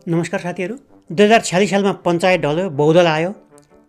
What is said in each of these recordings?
नमस्कार साथीहरू। 2046 सालमा पञ्चायत ढल्यो, बहुदल आयो।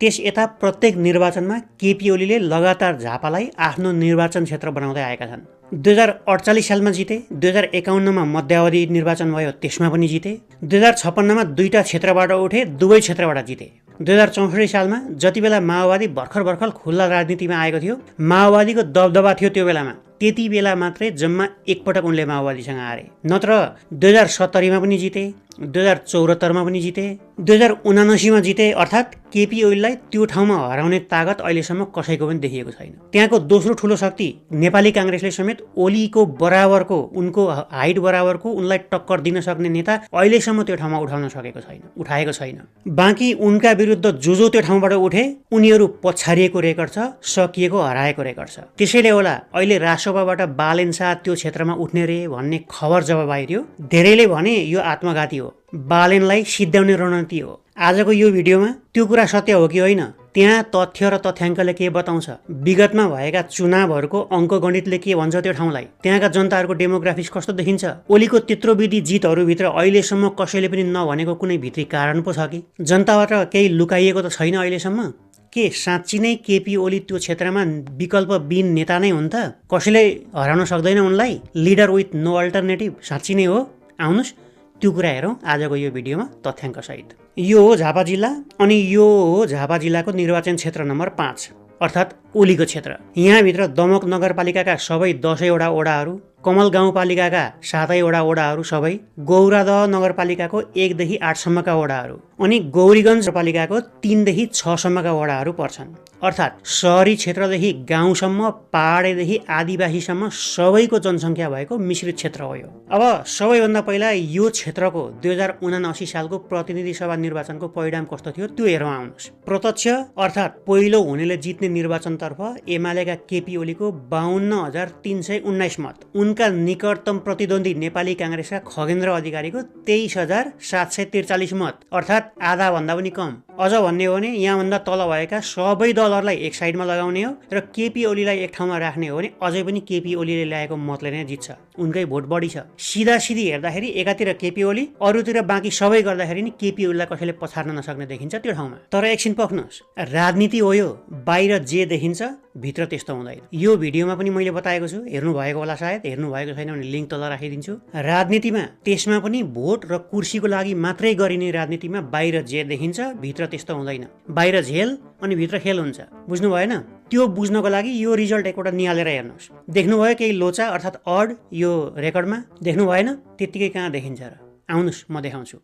त्यस यता प्रत्येक निर्वाचनमा केपी ओलीले लगातार झापालाई आफ्नो निर्वाचन क्षेत्र बनाउँदै आएका छन्। 2048 सालमा जिते, 2051मा मध्यावधि निर्वाचन भयो, त्यसमा पनि जिते। 2056मा दुईटा क्षेत्रबाट उठे, दुवै क्षेत्रबाट जिते। 2064 सालमा जति बेला माओवादी भर्खर खुल्ला राजनीतिमा आएको थियो, माओवादीको दबदबा थियो त्यो बेलामा, त्यति बेला मात्रै जम्मा एकपटक उनले माओवादीसँग हारे। नत्र 2070मा पनि जिते, 2074मा पनि जिते, 2079मा जिते। अर्थात् केपी ओलीलाई त्यो ठाउँमा हराउने तागत अहिलेसम्म कसैको पनि देखिएको छैन। त्यहाँको दोस्रो ठुलो शक्ति नेपाली काङ्ग्रेसले समेत ओलीको बराबरको, उनको हाइट बराबरको, उनलाई टक्कर दिन सक्ने नेता अहिलेसम्म त्यो ठाउँमा उठाएको छैन। बाँकी उनका विरुद्ध जो त्यो ठाउँबाट उठे, उनीहरू पछारिएको रेकर्ड छ, सकिएको, हराएको रेकर्ड छ। त्यसैले होला अहिले रासोपाबाट बालेन शाह त्यो क्षेत्रमा उठ्ने रे भन्ने खबर जब बाहिरियो, धेरैले भने यो आत्मघाती हो, बालेनलाई सिद्ध्याउने रणनीति हो। आजको यो भिडियोमा त्यो कुरा सत्य हो कि होइन, त्यहाँ तथ्य र तथ्याङ्कले के बताउँछ, विगतमा भएका चुनावहरूको अङ्कगणितले के भन्छ त्यो ठाउँलाई, त्यहाँका जनताहरूको डेमोग्राफिक्स कस्तो देखिन्छ, ओलीको त्यत्रो विधि जितहरूभित्र अहिलेसम्म कसैले पनि नभनेको कुनै भित्री कारण पो छ कि, जनताबाट केही लुकाइएको त छैन अहिलेसम्म। के साँच्ची नै केपी ओली त्यो क्षेत्रमा विकल्प बिन नेता नै हुन् त? कसैले हराउन सक्दैन उनलाई? लिडर विथ नो अल्टरनेटिभ साँच्ची नै हो? आउनुहोस् त्यो कुरा हेरौँ आजको यो भिडियोमा तथ्याङ्क सहित। यो हो झापा जिल्ला, अनि यो हो झापा जिल्लाको निर्वाचन क्षेत्र नम्बर 5 अर्थात् ओलीको क्षेत्र। यहाँभित्र दमक नगरपालिकाका सबै 10वटा वडाहरू, कमल गाउँपालिकाका 7वटा वडाहरू सबै, गौरादह नगरपालिकाको 1 देखि 8 सम्मका वडाहरू, अनि गौरीगञ्ज नगरपालिकाको 3 देखि 6 सम्मका वडाहरू पर्छन्। अर्थात् शहरी क्षेत्रदेखि गाउँसम्म, पहाडेदेखि आदिवासीसम्म सबैको जनसङ्ख्या भएको मिश्रित क्षेत्र हो यो। अब सबैभन्दा पहिला यो क्षेत्रको 2079 सालको प्रतिनिधि सभा निर्वाचनको परिणाम कस्तो थियो त्यो हेरौँ आउनुहोस्। प्रत्यक्ष अर्थात् पहिलो हुनेले जित्ने निर्वाचनतर्फ एमालेका केपी ओलीको 52,319 मत, उनका निकटतम प्रतिद्वन्दी नेपाली काङ्ग्रेसका खगेन्द्र अधिकारीको 23,743 मत, अर्थात् आधा भन्दा पनि कम। अझ भन्ने हो भने यहाँभन्दा तल भएका सबै दलहरूलाई एक साइडमा लगाउने हो र केपी ओलीलाई एक ठाउँमा राख्ने हो भने अझै पनि केपी ओलीले ल्याएको मतले नै जित्छ, उनकै भोट बढी छ। सिधासिधी हेर्दाखेरि एकातिर केपी ओली, अरूतिर बाँकी सबै गर्दाखेरि नि केपी ओलीलाई कसैले पछार्न नसक्ने देखिन्छ त्यो ठाउँमा। तर एकछिन पक्नुहोस्, राजनीति हो यो, बाहिर जे देखिन्छ भित्र त्यस्तो हुँदैन। यो भिडियोमा पनि मैले बताएको छु, हेर्नु भएको होला, सायद हेर्नु भएको छैन भने लिङ्क तल राखिदिन्छु। राजनीतिमा, त्यसमा पनि भोट र कुर्सीको लागि मात्रै गरिने राजनीतिमा बाहिर जे देखिन्छ भित्र त्यस्तो हुँदैन। बाहिर झेल अनि भित्र खेल हुन्छ, बुझ्नु भएन? त्यो बुझ्नको लागि यो रिजल्ट एकपल्ट निहालेर हेर्नुहोस्। देख्नुभयो केही लोचा अर्थात् अड यो रेकर्डमा? देख्नु भएन? त्यत्तिकै कहाँ देखिन्छ र? आउनुहोस् म देखाउँछु।